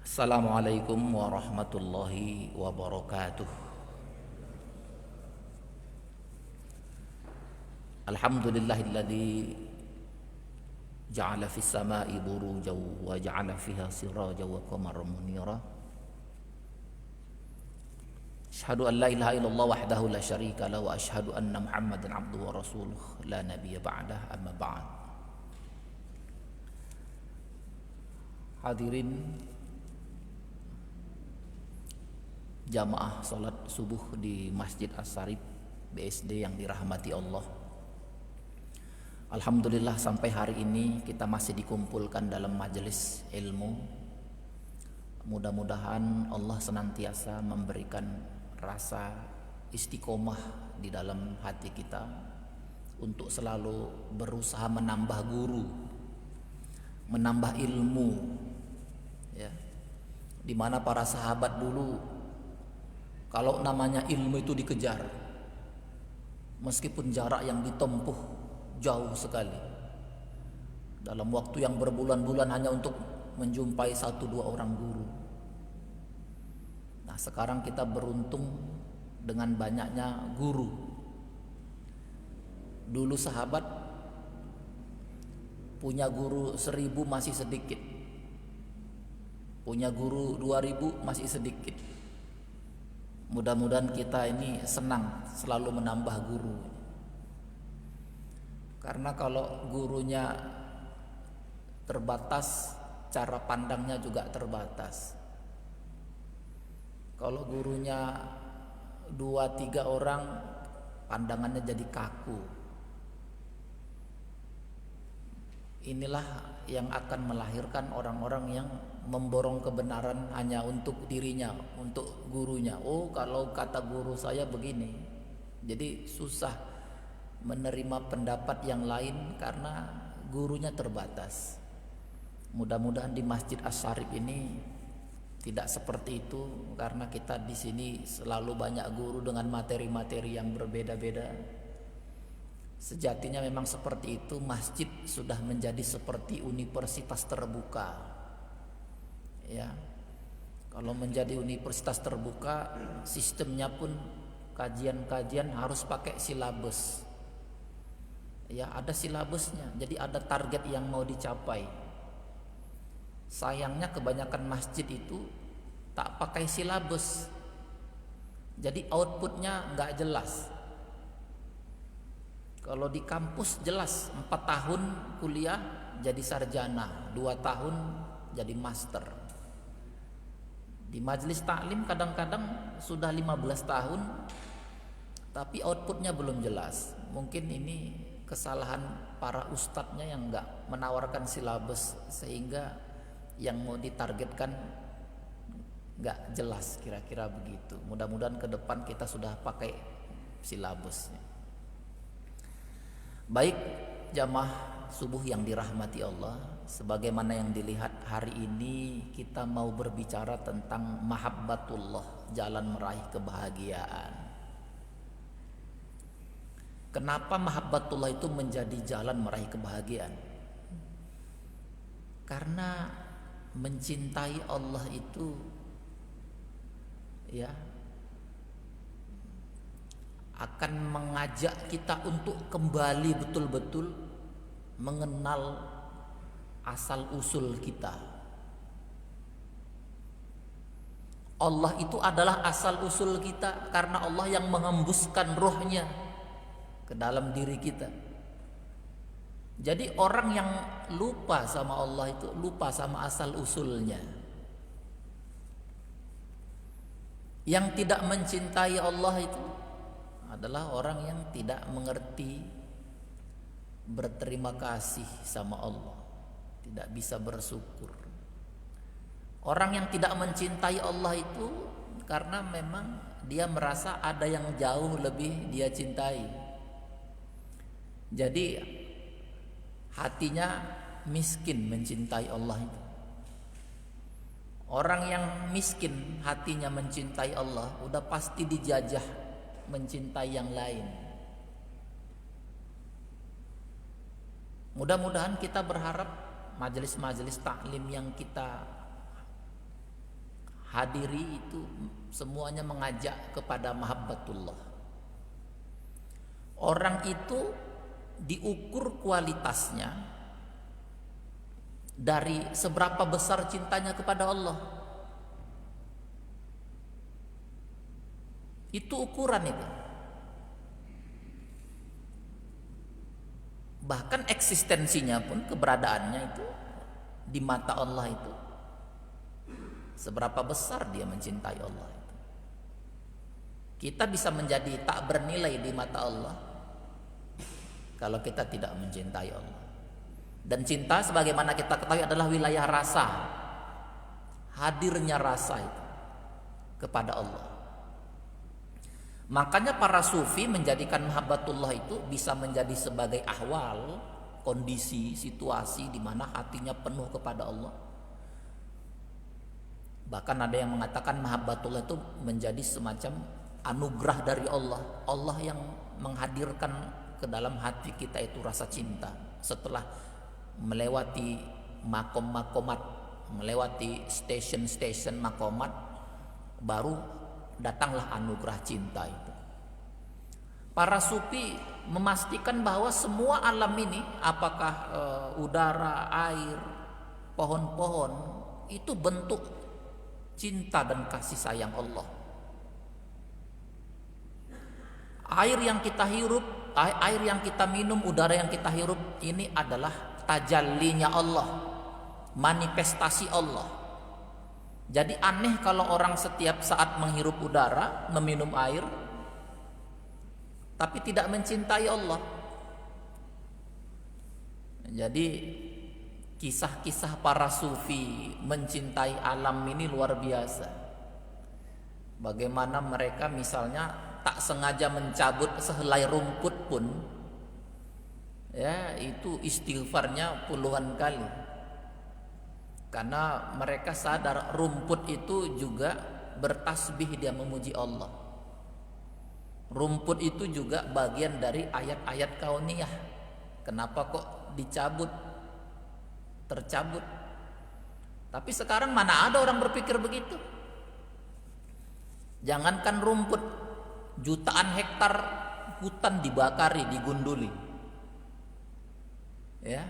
Assalamualaikum warahmatullahi wabarakatuh. Alhamdulillahilladzi ja'ala fis sama'i burujan wa ja'ala fiha sirajan wa qamaran munira. Asyhadu an la ilaha illallah wahdahu la syarika lahu wa asyhadu anna Muhammadan abduhu wa rasuluh la nabiyya ba'dah, amma ba'd. Hadirin jamaah salat subuh di Masjid As-Sarif BSD yang dirahmati Allah. Alhamdulillah sampai hari ini kita masih dikumpulkan dalam majelis ilmu. Mudah-mudahan Allah senantiasa memberikan rasa istiqomah di dalam hati kita untuk selalu berusaha menambah guru, menambah ilmu, ya. Di mana para sahabat dulu kalau namanya ilmu itu dikejar, meskipun jarak yang ditempuh jauh sekali, dalam waktu yang berbulan-bulan hanya untuk menjumpai 1-2 orang guru. Nah, sekarang kita beruntung dengan banyaknya guru. Dulu sahabat punya guru 1000 masih sedikit, punya guru 2000 masih sedikit. Mudah-mudahan kita ini senang selalu menambah guru. Karena kalau gurunya terbatas, cara pandangnya juga terbatas. Kalau gurunya 2-3 orang, pandangannya jadi kaku. Inilah yang akan melahirkan orang-orang yang memborong kebenaran hanya untuk dirinya, untuk gurunya. Oh, kalau kata guru saya begini. Jadi susah menerima pendapat yang lain karena gurunya terbatas. Mudah-mudahan di Masjid As-Sarif ini tidak seperti itu, karena kita di sini selalu banyak guru dengan materi-materi yang berbeda-beda. Sejatinya memang seperti itu, masjid sudah menjadi seperti universitas terbuka. Ya. Kalau menjadi universitas terbuka, sistemnya pun kajian-kajian harus pakai silabus. Ya, ada silabusnya. Jadi ada target yang mau dicapai. Sayangnya kebanyakan masjid itu tak pakai silabus. Jadi outputnya nggak jelas. Kalau di kampus jelas 4 tahun kuliah jadi sarjana, 2 tahun jadi master. Di majelis taklim kadang-kadang sudah 15 tahun tapi outputnya belum jelas. Mungkin ini kesalahan para ustadznya yang enggak menawarkan silabus, sehingga yang mau ditargetkan enggak jelas, kira-kira begitu. Mudah-mudahan ke depan kita sudah pakai silabusnya. Baik jamaah subuh yang dirahmati Allah, sebagaimana yang dilihat hari ini kita mau berbicara tentang mahabbatullah, jalan meraih kebahagiaan. Kenapa mahabbatullah itu menjadi jalan meraih kebahagiaan? Karena mencintai Allah itu, ya, akan mengajak kita untuk kembali betul-betul mengenal asal usul kita. Allah itu adalah asal usul kita, karena Allah yang mengembuskan rohnya ke dalam diri kita. Jadi orang yang lupa sama Allah itu lupa sama asal usulnya. Yang tidak mencintai Allah itu adalah orang yang tidak mengerti berterima kasih sama Allah, tidak bisa bersyukur. Orang yang tidak mencintai Allah itu karena memang dia merasa ada yang jauh lebih dia cintai. Jadi hatinya miskin mencintai Allah itu. Orang yang miskin hatinya mencintai Allah udah pasti dijajah mencintai yang lain. Mudah-mudahan kita berharap majelis-majelis taklim yang kita hadiri itu semuanya mengajak kepada mahabbatullah. Orang itu diukur kualitasnya dari seberapa besar cintanya kepada Allah. Itu ukuran itu. Bahkan eksistensinya pun, keberadaannya itu di mata Allah itu seberapa besar dia mencintai Allah itu. Kita bisa menjadi tak bernilai di mata Allah kalau kita tidak mencintai Allah. Dan cinta sebagaimana kita ketahui adalah wilayah rasa. Hadirnya rasa itu kepada Allah. Makanya para sufi menjadikan mahabbatullah itu bisa menjadi sebagai ahwal, kondisi, situasi di mana hatinya penuh kepada Allah. Bahkan ada yang mengatakan mahabbatullah itu menjadi semacam anugerah dari Allah. Allah yang menghadirkan ke dalam hati kita itu rasa cinta. Setelah melewati makom-makomat, melewati stasiun-stasiun makomat, baru datanglah anugerah cinta itu. Para sufi memastikan bahwa semua alam ini, apakah udara, air, pohon-pohon, itu bentuk cinta dan kasih sayang Allah. Air yang kita hirup, air yang kita minum, udara yang kita hirup, ini adalah tajallinya Allah, manifestasi Allah. Jadi aneh kalau orang setiap saat menghirup udara, meminum air, tapi tidak mencintai Allah. Jadi kisah-kisah para sufi mencintai alam ini luar biasa. Bagaimana mereka misalnya tak sengaja mencabut sehelai rumput pun, ya itu istighfarnya puluhan kali. Karena mereka sadar rumput itu juga bertasbih, dia memuji Allah. Rumput itu juga bagian dari ayat-ayat kauniyah. Kenapa kok dicabut, tercabut? Tapi sekarang mana ada orang berpikir begitu? Jangankan rumput, jutaan hektar hutan dibakari, digunduli. Ya.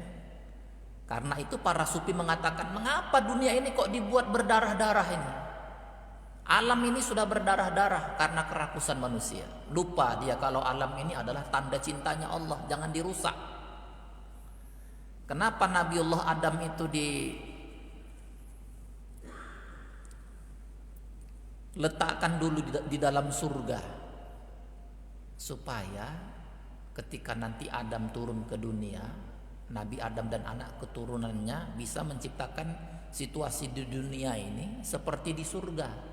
Karena itu para sufi mengatakan, mengapa dunia ini kok dibuat berdarah-darah ini? Alam ini sudah berdarah-darah karena kerakusan manusia. Lupa dia kalau alam ini adalah tanda cintanya Allah, jangan dirusak. Kenapa Nabiullah Adam itu diletakkan dulu di dalam surga? Supaya ketika nanti Adam turun ke dunia, Nabi Adam dan anak keturunannya bisa menciptakan situasi di dunia ini seperti di surga.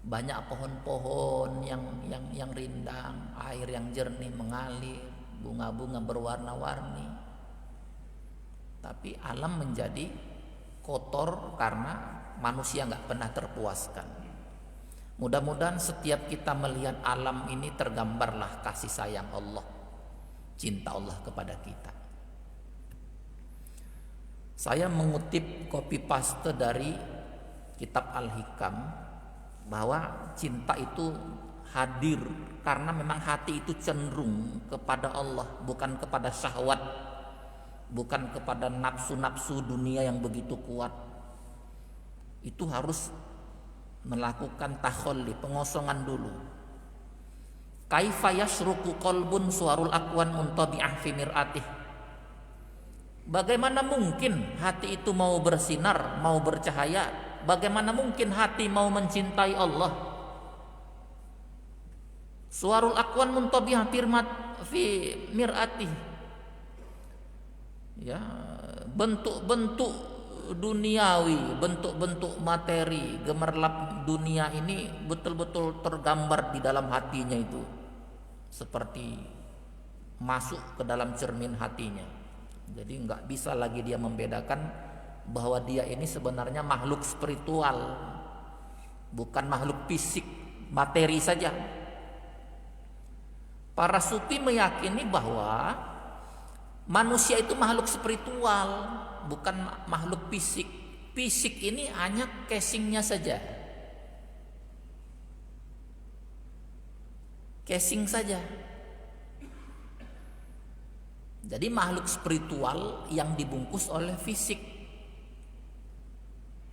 Banyak pohon-pohon yang rindang, air yang jernih mengalir, bunga-bunga berwarna-warni. Tapi alam menjadi kotor karena manusia nggak pernah terpuaskan. Mudah-mudahan setiap kita melihat alam ini tergambarlah kasih sayang Allah, cinta Allah kepada kita. Saya mengutip copy paste dari kitab Al-Hikam bahwa cinta itu hadir karena memang hati itu cenderung kepada Allah, bukan kepada syahwat, bukan kepada nafsu-nafsu dunia yang begitu kuat. Itu harus melakukan takhalli, pengosongan dulu. Kaifa yasruqu qalbun suwarul aqwan muntabi'ah fi mir'atih. Bagaimana mungkin hati itu mau bersinar, mau bercahaya? Bagaimana mungkin hati mau mencintai Allah? Suwarul aqwan muntabihah fi mir'ati. Ya, bentuk-bentuk duniawi, bentuk-bentuk materi, gemerlap dunia ini betul-betul tergambar di dalam hatinya itu. Seperti masuk ke dalam cermin hatinya. Jadi nggak bisa lagi dia membedakan bahwa dia ini sebenarnya makhluk spiritual, bukan makhluk fisik, materi saja. Para sufi meyakini bahwa Manusia itu makhluk spiritual, bukan makhluk fisik. Fisik ini hanya casingnya saja. Casing saja. Jadi makhluk spiritual yang dibungkus oleh fisik.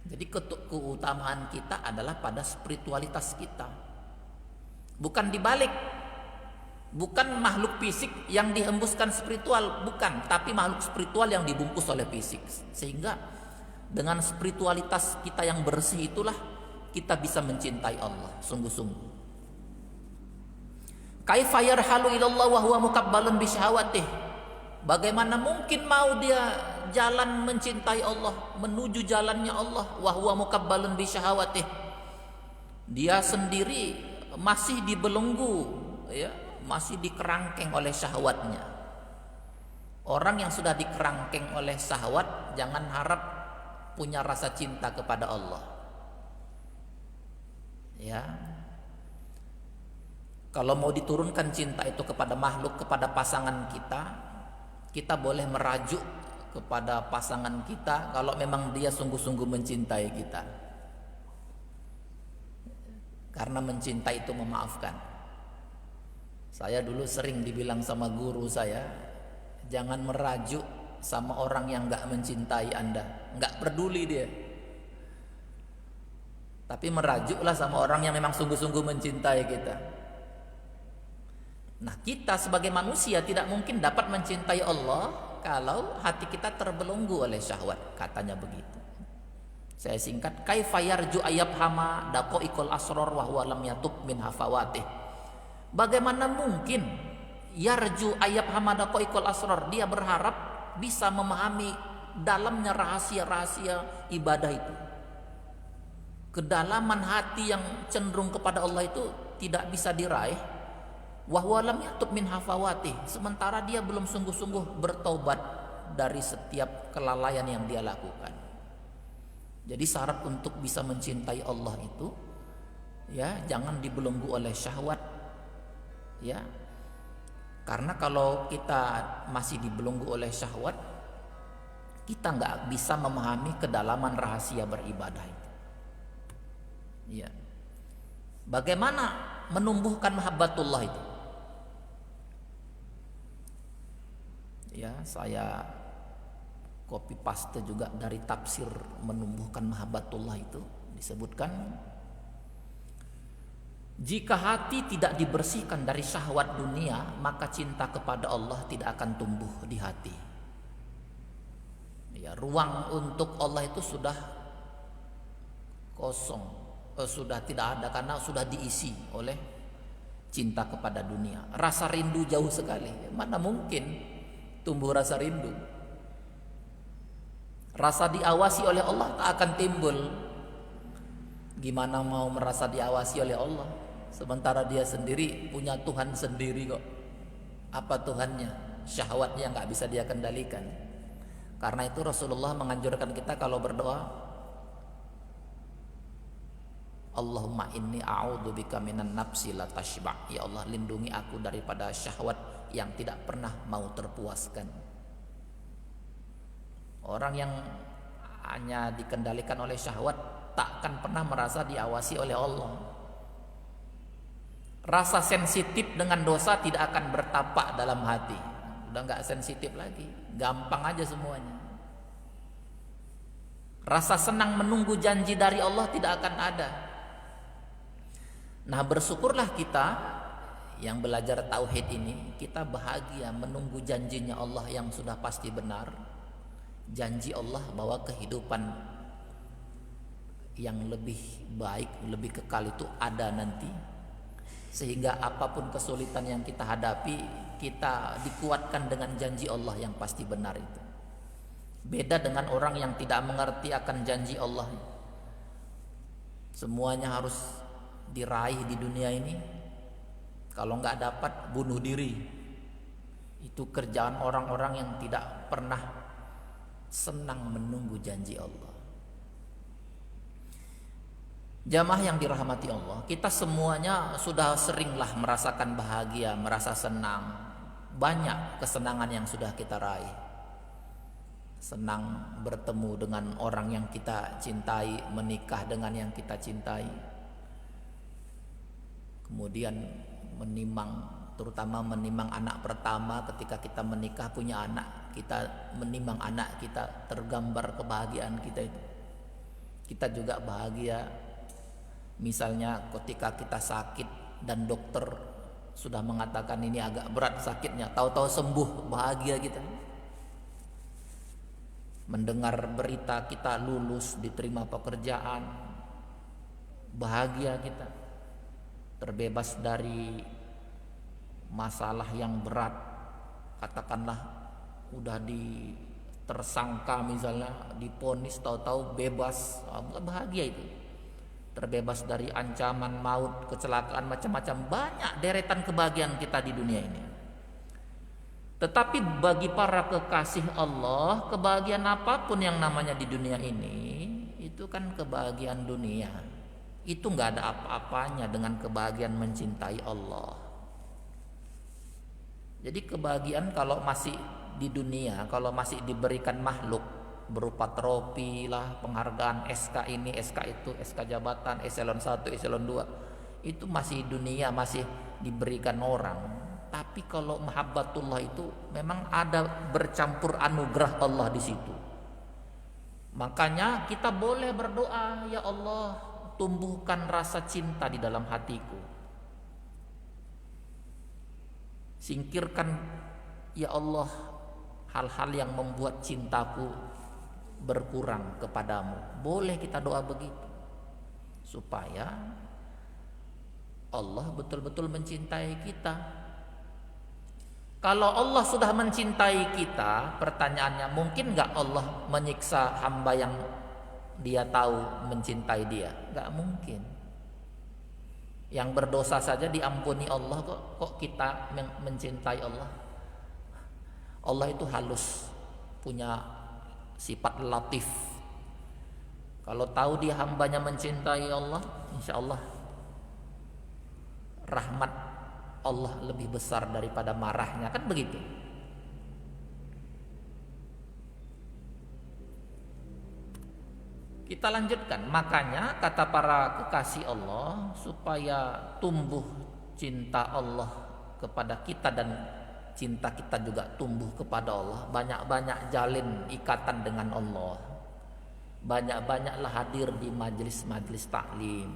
Jadi keutamaan kita adalah pada spiritualitas kita. Bukan dibalik. Bukan makhluk fisik yang dihembuskan spiritual, bukan, tapi makhluk spiritual yang dibungkus oleh fisik. Sehingga dengan spiritualitas kita yang bersih itulah kita bisa mencintai Allah sungguh-sungguh. Kaifa yarhalu ilallah wa huwa mukabbalun bi syahawatih. Bagaimana mungkin mau dia jalan mencintai Allah, menuju jalannya Allah, wa huwa mukabbalun bi syahawatih. Dia sendiri masih dibelenggu, ya, masih dikerangkeng oleh syahwatnya. Orang yang sudah dikerangkeng oleh syahwat jangan harap punya rasa cinta kepada Allah. Ya. Kalau mau diturunkan cinta itu kepada makhluk, kepada pasangan kita, kita boleh merajuk kepada pasangan kita kalau memang dia sungguh-sungguh mencintai kita. Karena mencintai itu memaafkan. Saya dulu sering dibilang sama guru saya, jangan merajuk sama orang yang gak mencintai Anda, gak peduli dia. Tapi merajuklah sama orang yang memang sungguh-sungguh mencintai kita. Nah, kita sebagai manusia tidak mungkin dapat mencintai Allah kalau hati kita terbelenggu oleh syahwat, katanya begitu. Saya singkat, kaifa yarju ayyabhama daqaiqul asrar wa huwa lam yatub min hafawatih. Bagaimana mungkin yarju ayyabhama daqaiqul asrar, dia berharap bisa memahami dalamnya rahasia-rahasia ibadah itu. Kedalaman hati yang cenderung kepada Allah itu tidak bisa diraih. Wa huwa lam yatub min hafawatih, sementara dia belum sungguh-sungguh bertobat dari setiap kelalaian yang dia lakukan. Jadi syarat untuk bisa mencintai Allah itu, ya, jangan dibelenggu oleh syahwat, ya. Karena kalau kita masih dibelenggu oleh syahwat, kita nggak bisa memahami kedalaman rahasia beribadah itu. Ya. Bagaimana menumbuhkan mahabbatullah itu? Ya, saya copy paste juga dari tafsir menumbuhkan mahabbatullah itu disebutkan, jika hati tidak dibersihkan dari syahwat dunia, maka cinta kepada Allah tidak akan tumbuh di hati. Ya, ruang untuk Allah itu sudah kosong, sudah tidak ada karena sudah diisi oleh cinta kepada dunia. Rasa rindu jauh sekali. Mana mungkin tumbuh rasa rindu? Rasa diawasi oleh Allah tak akan timbul. Gimana mau merasa diawasi oleh Allah sementara dia sendiri punya Tuhan sendiri kok? Apa Tuhannya? Syahwatnya nggak bisa dia kendalikan. Karena itu Rasulullah menganjurkan kita kalau berdoa, Allahumma inni a'udzubika minan nafsi la tashba'. Ya Allah, lindungi aku daripada syahwat yang tidak pernah mau terpuaskan. Orang yang hanya dikendalikan oleh syahwat tak akan pernah merasa diawasi oleh Allah. Rasa sensitif dengan dosa tidak akan bertapak dalam hati. Udah nggak sensitif lagi, gampang aja semuanya. Rasa senang menunggu janji dari Allah tidak akan ada. Nah, bersyukurlah kita yang belajar tauhid ini, kita bahagia menunggu janjinya Allah yang sudah pasti benar. Janji Allah bahwa kehidupan yang lebih baik, lebih kekal itu ada nanti. Sehingga apapun kesulitan yang kita hadapi, kita dikuatkan dengan janji Allah yang pasti benar itu. Beda dengan orang yang tidak mengerti akan janji Allah. Semuanya harus diraih di dunia ini. Kalau nggak dapat, bunuh diri. Itu kerjaan orang-orang yang tidak pernah senang menunggu janji Allah. Jamaah yang dirahmati Allah, kita semuanya sudah seringlah merasakan bahagia, merasa senang, banyak kesenangan yang sudah kita raih. Senang bertemu dengan orang yang kita cintai, menikah dengan yang kita cintai. Kemudian menimang, terutama menimang anak pertama ketika kita menikah punya anak, kita menimang anak kita, tergambar kebahagiaan kita itu. Kita juga bahagia misalnya ketika kita sakit dan dokter sudah mengatakan ini agak berat sakitnya, tahu-tahu sembuh, bahagia kita. Mendengar berita kita lulus, diterima pekerjaan, bahagia kita. Terbebas dari masalah yang berat, katakanlah udah tersangka misalnya, diponis tahu-tahu bebas, bahagia itu. Terbebas dari ancaman maut, kecelakaan, macam-macam, banyak deretan kebahagiaan kita di dunia ini. Tetapi bagi para kekasih Allah, kebahagiaan apapun yang namanya di dunia ini, itu kan kebahagiaan dunia. Itu gak ada apa-apanya dengan kebahagiaan mencintai Allah. Jadi kebahagiaan kalau masih di dunia, kalau masih diberikan makhluk berupa trofi lah, penghargaan, SK ini, SK itu, SK jabatan, eselon 1, eselon 2, itu masih dunia, masih diberikan orang. Tapi kalau mahabbatullah itu memang ada bercampur anugerah Allah di situ. Makanya kita boleh berdoa, ya Allah, tumbuhkan rasa cinta di dalam hatiku. Singkirkan, ya Allah, hal-hal yang membuat cintaku berkurang kepadamu. Boleh kita doa begitu, supaya Allah betul-betul mencintai kita. Kalau Allah sudah mencintai kita, pertanyaannya, mungkin gak Allah menyiksa hamba yang dia tahu mencintai dia? Gak mungkin. Yang berdosa saja diampuni Allah, kok kita mencintai Allah? Allah itu halus, punya sifat latif. Kalau tahu dia hambanya mencintai Allah, insya Allah rahmat Allah lebih besar daripada marahnya, kan begitu. Kita lanjutkan. Makanya kata para kekasih Allah, supaya tumbuh cinta Allah kepada kita dan cinta kita juga tumbuh kepada Allah, banyak-banyak jalin ikatan dengan Allah. Banyak-banyaklah hadir di majelis-majelis taklim,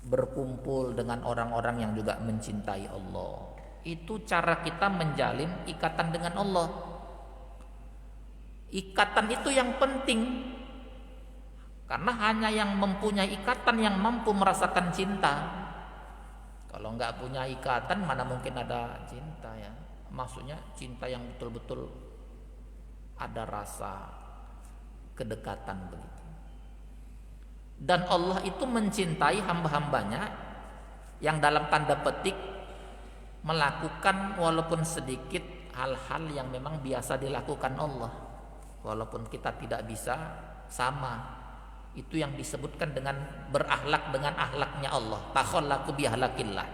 berkumpul dengan orang-orang yang juga mencintai Allah. Itu cara kita menjalin ikatan dengan Allah. Ikatan itu yang penting, karena hanya yang mempunyai ikatan yang mampu merasakan cinta. Kalau nggak punya ikatan, mana mungkin ada cinta ya. Maksudnya cinta yang betul-betul ada rasa kedekatan begitu. Dan Allah itu mencintai hamba-hambanya yang dalam tanda petik melakukan walaupun sedikit hal-hal yang memang biasa dilakukan Allah, walaupun kita tidak bisa sama. Itu yang disebutkan dengan berakhlak dengan akhlaknya Allah. Takhallaqu bi akhlaqillah.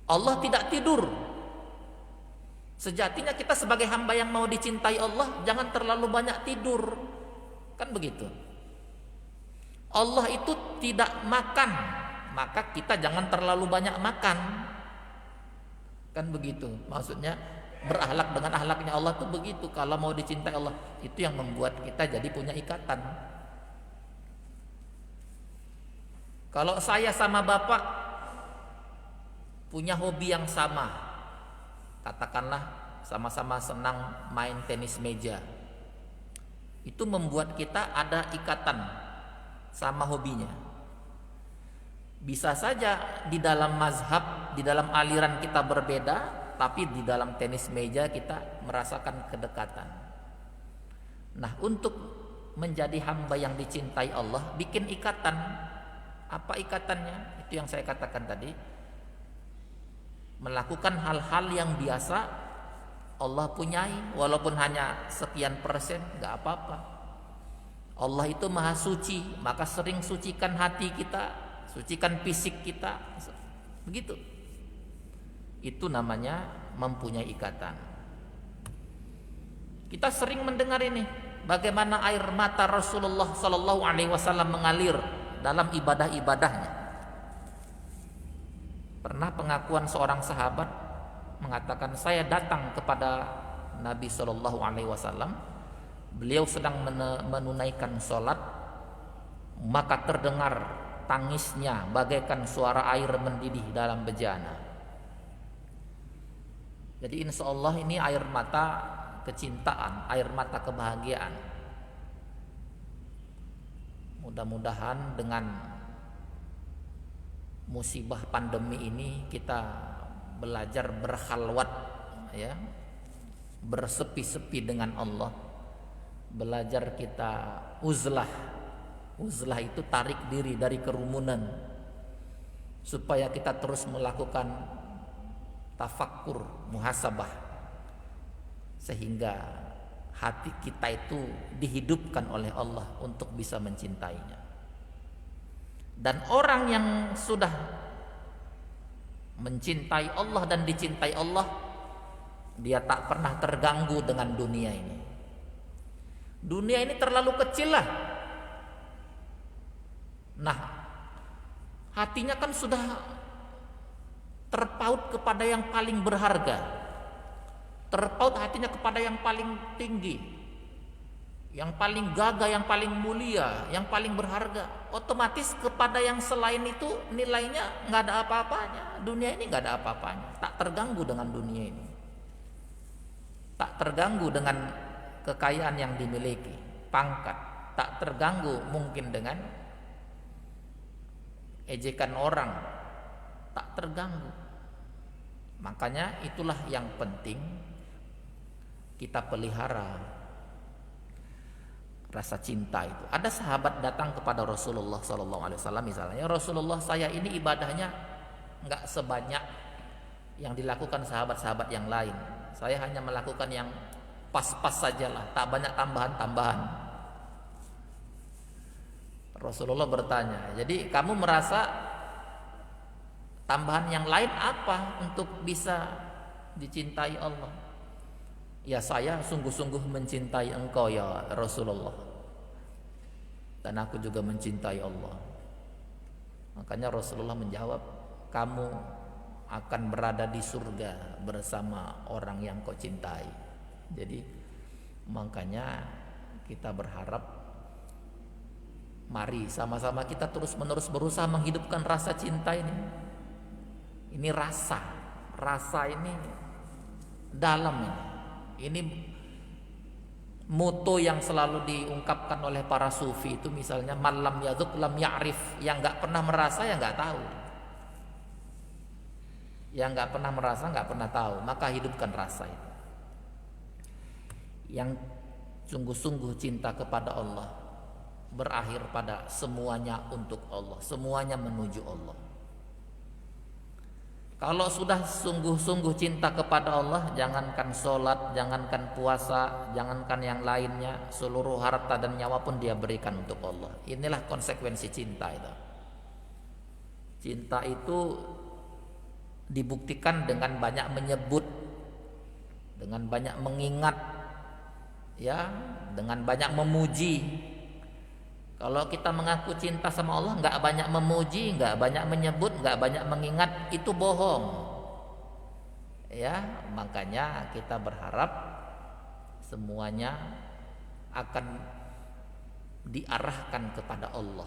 Allah tidak tidur. Sejatinya kita sebagai hamba yang mau dicintai Allah, jangan terlalu banyak tidur. Kan begitu. Allah itu tidak makan, maka kita jangan terlalu banyak makan. Kan begitu. Maksudnya berakhlak dengan akhlaknya Allah itu begitu. Kalau mau dicintai Allah, itu yang membuat kita jadi punya ikatan. Kalau saya sama bapak punya hobi yang sama, katakanlah sama-sama senang main tenis meja, itu membuat kita ada ikatan sama hobinya. Bisa saja di dalam mazhab, di dalam aliran kita berbeda, tapi di dalam tenis meja kita merasakan kedekatan. Nah, untuk menjadi hamba yang dicintai Allah, bikin ikatan. Apa ikatannya? Itu yang saya katakan tadi. Melakukan hal-hal yang biasa Allah punyai, walaupun hanya sekian persen, gak apa-apa. Allah itu maha suci, maka sering sucikan hati kita, sucikan fisik kita, begitu. Itu namanya mempunyai ikatan. Kita sering mendengar ini, bagaimana air mata Rasulullah Sallallahu Alaihi Wasallam mengalir dalam ibadah-ibadahnya. Pernah pengakuan seorang sahabat mengatakan, saya datang kepada Nabi Sallallahu Alaihi Wasallam, beliau sedang menunaikan sholat, maka terdengar tangisnya bagaikan suara air mendidih dalam bejana. Jadi insya Allah ini air mata kecintaan, air mata kebahagiaan. Mudah-mudahan dengan musibah pandemi ini kita belajar berkhalwat, ya, bersepi-sepi dengan Allah. Belajar kita uzlah. Uzlah itu tarik diri dari kerumunan, supaya kita terus melakukan tafakkur, muhasabah, sehingga hati kita itu dihidupkan oleh Allah untuk bisa mencintainya. Dan orang yang sudah mencintai Allah dan dicintai Allah, dia tak pernah terganggu dengan dunia ini. Dunia ini terlalu kecil lah. Nah, hatinya kan sudah terpaut kepada yang paling berharga, terpaut hatinya kepada yang paling tinggi, yang paling gagah, yang paling mulia, yang paling berharga. Otomatis kepada yang selain itu nilainya nggak ada apa-apanya. Dunia ini nggak ada apa-apanya, tak terganggu dengan dunia ini, tak terganggu dengan kekayaan yang dimiliki, pangkat, tak terganggu mungkin dengan ejekan orang, tak terganggu. Makanya itulah yang penting kita pelihara, rasa cinta itu. Ada sahabat datang kepada Rasulullah SAW misalnya, ya Rasulullah, saya ini ibadahnya nggak sebanyak yang dilakukan sahabat-sahabat yang lain. Saya hanya melakukan yang pas-pas sajalah, tak banyak tambahan-tambahan. Rasulullah bertanya, jadi kamu merasa tambahan yang lain apa untuk bisa dicintai Allah? Ya, saya sungguh-sungguh mencintai engkau ya Rasulullah, dan aku juga mencintai Allah. Makanya Rasulullah menjawab, kamu akan berada di surga bersama orang yang kau cintai. Jadi makanya kita berharap, mari sama-sama kita terus-menerus berusaha menghidupkan rasa cinta ini. Ini rasa ini dalam ini. Ini moto yang selalu diungkapkan oleh para sufi itu, misalnya malam yaduk lam ya'rif, yang nggak pernah merasa ya nggak tahu, yang nggak pernah merasa nggak pernah tahu. Maka hidupkan rasa itu. Yang sungguh-sungguh cinta kepada Allah berakhir pada semuanya untuk Allah, semuanya menuju Allah. Kalau sudah sungguh-sungguh cinta kepada Allah, jangankan sholat, jangankan puasa, jangankan yang lainnya, seluruh harta dan nyawa pun dia berikan untuk Allah. Inilah konsekuensi cinta itu. Cinta itu dibuktikan dengan banyak menyebut, dengan banyak mengingat, ya, dengan banyak memuji. Kalau kita mengaku cinta sama Allah, nggak banyak memuji, nggak banyak menyebut, nggak banyak mengingat, itu bohong. Ya, makanya kita berharap semuanya akan diarahkan kepada Allah.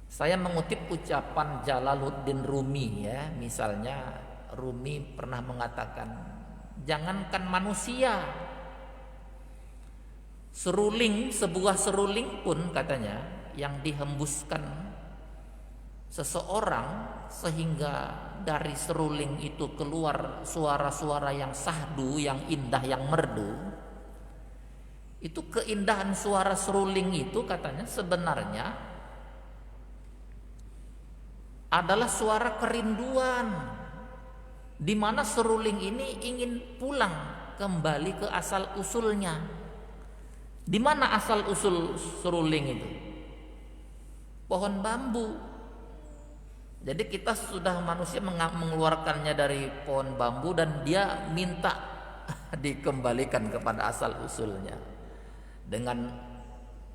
Saya mengutip ucapan Jalaluddin Rumi, ya, misalnya Rumi pernah mengatakan, jangankan manusia, seruling, sebuah seruling pun katanya yang dihembuskan seseorang sehingga dari seruling itu keluar suara-suara yang sahdu, yang indah, yang merdu, itu keindahan suara seruling itu katanya sebenarnya adalah suara kerinduan, di mana seruling ini ingin pulang kembali ke asal usulnya. Di mana asal usul seruling itu? Pohon bambu. Jadi kita sudah manusia mengeluarkannya dari pohon bambu dan dia minta dikembalikan kepada asal usulnya dengan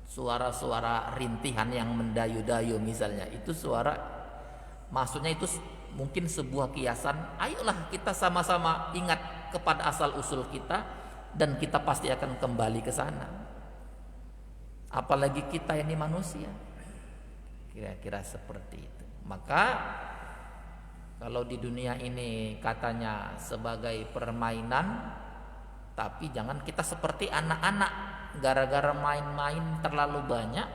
suara-suara rintihan yang mendayu-dayu misalnya. Itu suara, maksudnya itu mungkin sebuah kiasan. Ayolah kita sama-sama ingat kepada asal usul kita dan kita pasti akan kembali ke sana. Apalagi kita ini manusia. Kira-kira seperti itu. Maka kalau di dunia ini katanya sebagai permainan, tapi jangan kita seperti anak-anak, gara-gara main-main terlalu banyak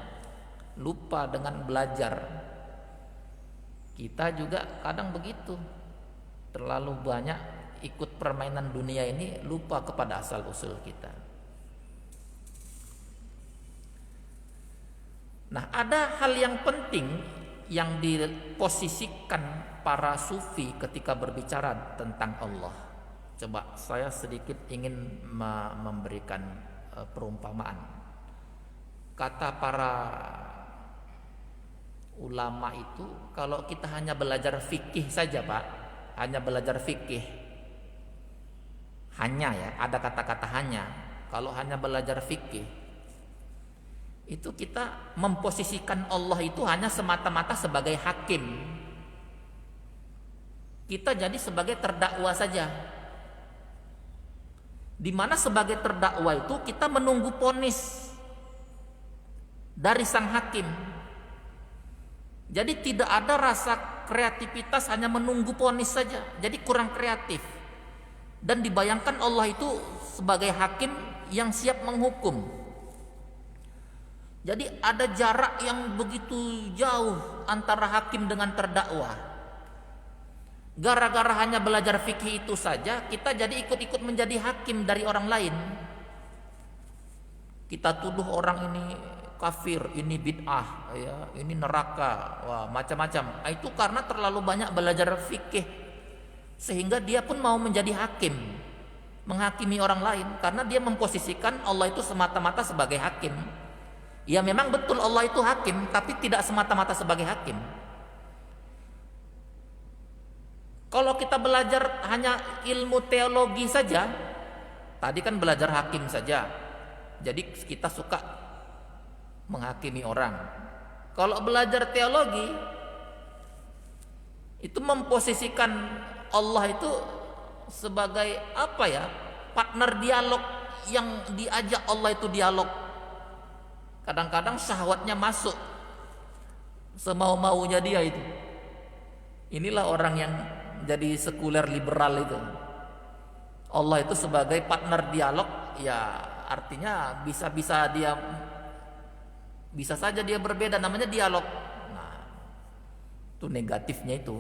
lupa dengan belajar. Kita juga kadang begitu, terlalu banyak ikut permainan dunia ini, lupa kepada asal usul kita. Nah, ada hal yang penting yang diposisikan para sufi ketika berbicara tentang Allah. Coba saya sedikit ingin memberikan perumpamaan. Kata para ulama itu, kalau kita hanya belajar fikih saja Pak, hanya belajar fikih, hanya ya, ada kata-kata hanya. Kalau hanya belajar fikih, itu kita memposisikan Allah itu hanya semata-mata sebagai hakim. Kita jadi sebagai terdakwa saja. Di mana sebagai terdakwa itu kita menunggu vonis dari sang hakim. Jadi tidak ada rasa kreativitas, hanya menunggu vonis saja. Jadi kurang kreatif. Dan dibayangkan Allah itu sebagai hakim yang siap menghukum. Jadi ada jarak yang begitu jauh antara hakim dengan terdakwa. Gara-gara hanya belajar fikih itu saja, kita jadi ikut-ikut menjadi hakim dari orang lain. Kita tuduh orang ini kafir, ini bid'ah, ya, ini neraka, wah, macam-macam. Itu karena terlalu banyak belajar fikih, sehingga dia pun mau menjadi hakim, menghakimi orang lain, karena dia memposisikan Allah itu semata-mata sebagai hakim. Ya memang betul Allah itu hakim, tapi tidak semata-mata sebagai hakim. Kalau kita belajar hanya ilmu teologi saja, tadi kan belajar hakim saja, jadi kita suka menghakimi orang. Kalau belajar teologi, itu memposisikan Allah itu sebagai apa ya, partner dialog yang diajak Allah itu dialog. Kadang-kadang syahwatnya masuk semau-maunya dia itu. Inilah orang yang jadi sekuler liberal itu. Allah itu sebagai partner dialog, ya artinya bisa saja dia berbeda, namanya dialog. Nah, itu negatifnya itu.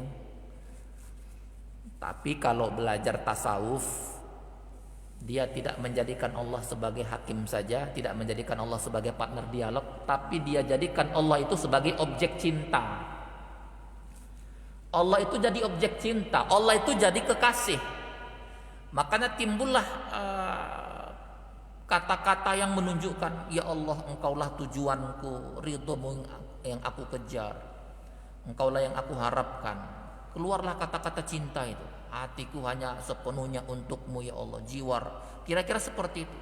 Tapi kalau belajar tasawuf, dia tidak menjadikan Allah sebagai hakim saja, tidak menjadikan Allah sebagai partner dialog, tapi dia jadikan Allah itu sebagai objek cinta. Allah itu jadi objek cinta, Allah itu jadi kekasih. Makanya timbullah kata-kata yang menunjukkan, ya Allah, engkaulah tujuanku, ridhomu yang aku kejar, engkaulah yang aku harapkan. Keluarlah kata-kata cinta itu. Hatiku hanya sepenuhnya untukmu ya Allah, jiwa. Kira-kira seperti itu.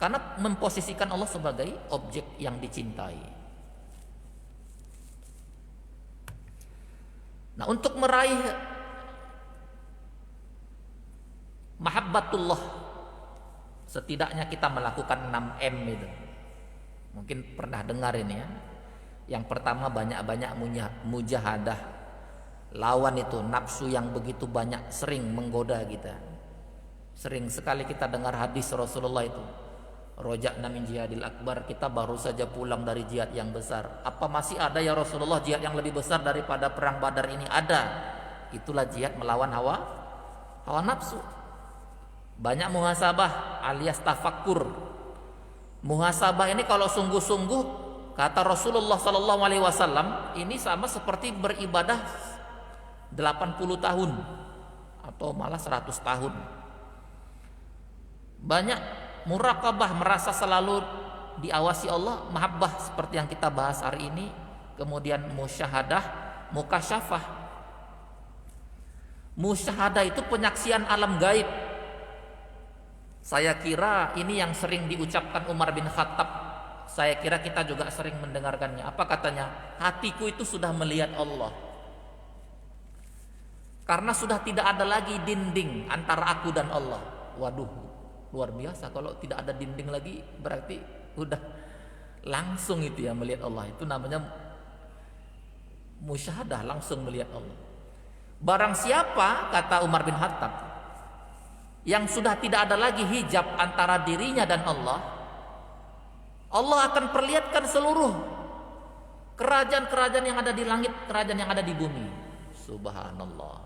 Karena memposisikan Allah sebagai objek yang dicintai. Nah, untuk meraih mahabbatullah, setidaknya kita melakukan 6M itu. Mungkin pernah dengar ini ya. Yang pertama, banyak-banyak mujahadah. Lawan itu nafsu yang begitu banyak, sering menggoda kita. Sering sekali kita dengar hadis Rasulullah itu, roja'na min jihadil akbar, kita baru saja pulang dari jihad yang besar. Apa masih ada ya Rasulullah jihad yang lebih besar daripada perang Badar ini? Ada. Itulah jihad melawan hawa nafsu. Banyak muhasabah alias tafakkur. Muhasabah ini kalau sungguh-sungguh, kata Rasulullah SAW, ini sama seperti beribadah 80 tahun atau malah 100 tahun. Banyak muraqabah, merasa selalu diawasi Allah, mahabbah seperti yang kita bahas hari ini, kemudian musyahadah, mukasyafah, Musyahadah itu penyaksian alam gaib. Saya kira ini yang sering diucapkan Umar bin Khattab. Saya kira kita juga sering mendengarkannya. Apa katanya? Hatiku itu sudah melihat Allah. Karena sudah tidak ada lagi dinding antara aku dan Allah. Waduh, luar biasa. Kalau tidak ada dinding lagi berarti udah langsung itu ya melihat Allah. Itu namanya musyahadah, langsung melihat Allah. Barang siapa, kata Umar bin Khattab, yang sudah tidak ada lagi hijab antara dirinya dan Allah, Allah akan perlihatkan seluruh kerajaan-kerajaan yang ada di langit, kerajaan yang ada di bumi. Subhanallah.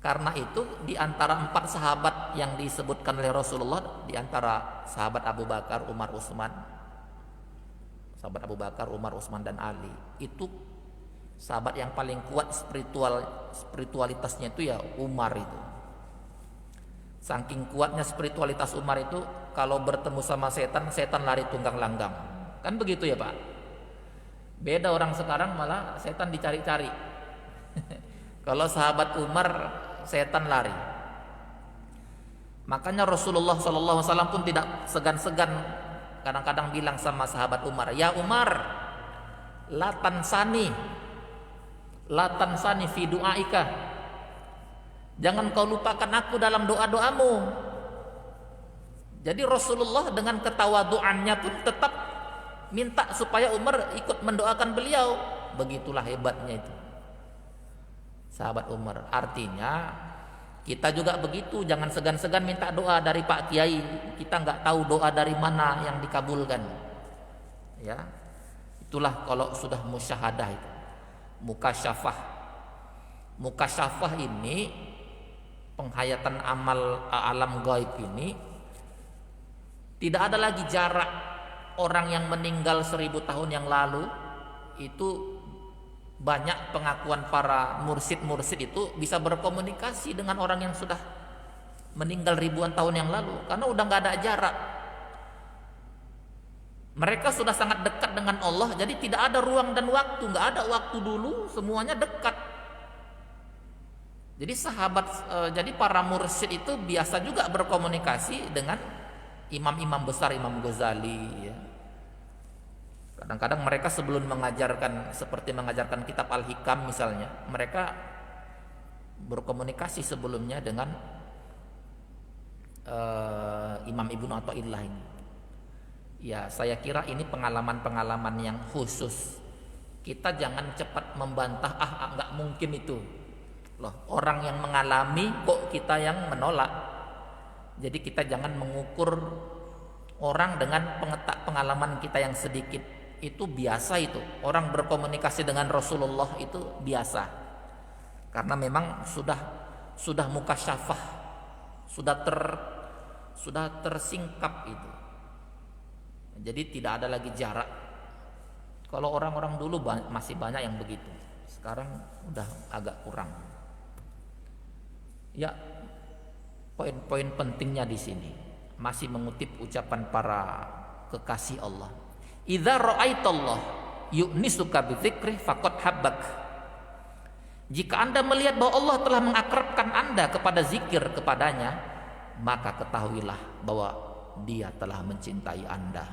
Karena itu di antara 4 sahabat yang disebutkan oleh Rasulullah, di antara sahabat Abu Bakar, Umar, Utsman, sahabat Abu Bakar, Umar, Utsman dan Ali, itu sahabat yang paling kuat spiritualitasnya itu ya Umar itu. Saking kuatnya spiritualitas Umar itu, kalau bertemu sama setan, setan lari tunggang langgang. Kan begitu ya Pak? Beda orang sekarang malah setan dicari-cari. Kalau sahabat Umar, setan lari. Makanya Rasulullah SAW pun tidak segan-segan kadang-kadang bilang sama sahabat Umar, ya Umar, la tansani fi du'aika, jangan kau lupakan aku dalam doa-doamu. Jadi Rasulullah dengan ketawaduannya pun tetap minta supaya Umar ikut mendoakan beliau. Begitulah hebatnya itu sahabat Umar. Artinya kita juga begitu, jangan segan-segan minta doa dari Pak Kiai. Kita nggak tahu doa dari mana yang dikabulkan. Ya, itulah kalau sudah musyahadah itu. Mukasyafah. Mukasyafah ini penghayatan alam gaib ini, tidak ada lagi jarak. Orang yang meninggal 1000 tahun yang lalu itu, banyak pengakuan para mursyid-mursyid itu bisa berkomunikasi dengan orang yang sudah meninggal ribuan tahun yang lalu, karena udah nggak ada jarak. Mereka sudah sangat dekat dengan Allah, jadi tidak ada ruang dan waktu, nggak ada waktu dulu, semuanya dekat. Jadi jadi para mursyid itu biasa juga berkomunikasi dengan imam-imam besar, Imam Ghazali. Ya. Kadang-kadang mereka sebelum mengajarkan, seperti mengajarkan kitab Al-Hikam misalnya, mereka berkomunikasi sebelumnya dengan Imam Ibnu Athaillah ini. Ya, saya kira ini pengalaman-pengalaman yang khusus. Kita jangan cepat membantah, nggak mungkin itu. Loh, orang yang mengalami kok kita yang menolak. Jadi kita jangan mengukur orang dengan pengalaman kita yang sedikit. Itu biasa itu. Orang berkomunikasi dengan Rasulullah itu biasa. Karena memang sudah mukasyafah, sudah tersingkap itu. Jadi tidak ada lagi jarak. Kalau orang-orang dulu masih banyak yang begitu. Sekarang udah agak kurang. Ya, poin-poin pentingnya di sini masih mengutip ucapan para kekasih Allah. Idza ra'aitallah yu'nisuka bidzikri faqad habbak. Jika Anda melihat bahwa Allah telah mengakrabkan Anda kepada zikir kepadanya, maka ketahuilah bahwa Dia telah mencintai Anda.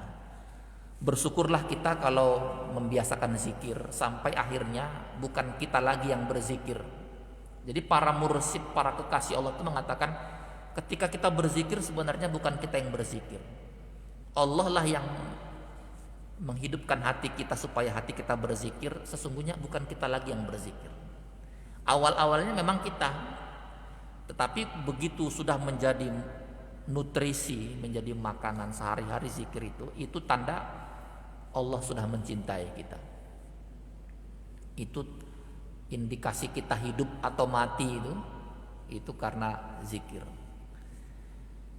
Bersyukurlah kita kalau membiasakan zikir sampai akhirnya bukan kita lagi yang berzikir. Jadi para mursyid, para kekasih Allah itu mengatakan, ketika kita berzikir sebenarnya bukan kita yang berzikir. Allah lah yang menghidupkan hati kita supaya hati kita berzikir. Sesungguhnya bukan kita lagi yang berzikir. Awal-awalnya memang kita, tetapi begitu sudah menjadi nutrisi, menjadi makanan sehari-hari zikir itu tanda Allah sudah mencintai kita. Itu indikasi kita hidup atau mati itu karena zikir.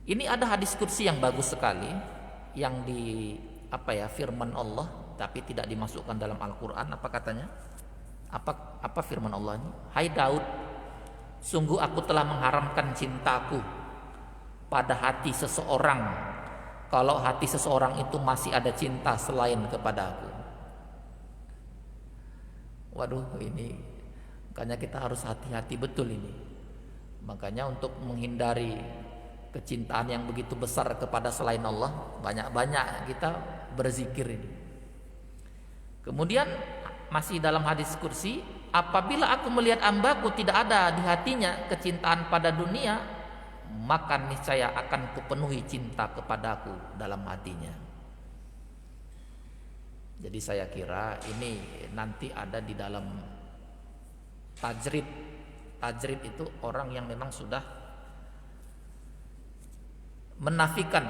Ini ada hadis qudsi yang bagus sekali yang firman Allah tapi tidak dimasukkan dalam Al-Qur'an. Apa katanya? Apa firman Allah ini? Hai Daud, sungguh aku telah mengharamkan cintaku pada hati seseorang kalau hati seseorang itu masih ada cinta selain kepada aku. Waduh, ini Makanya kita harus hati-hati betul ini. Makanya untuk menghindari kecintaan yang begitu besar kepada selain Allah, banyak-banyak kita berzikir ini. Kemudian masih dalam hadis kursi, apabila aku melihat hambaku tidak ada di hatinya kecintaan pada dunia, maka niscaya akan kupenuhi cinta kepadaku dalam hatinya. Jadi saya kira ini nanti ada di dalam tajrid. Tajrid itu orang yang memang sudah menafikan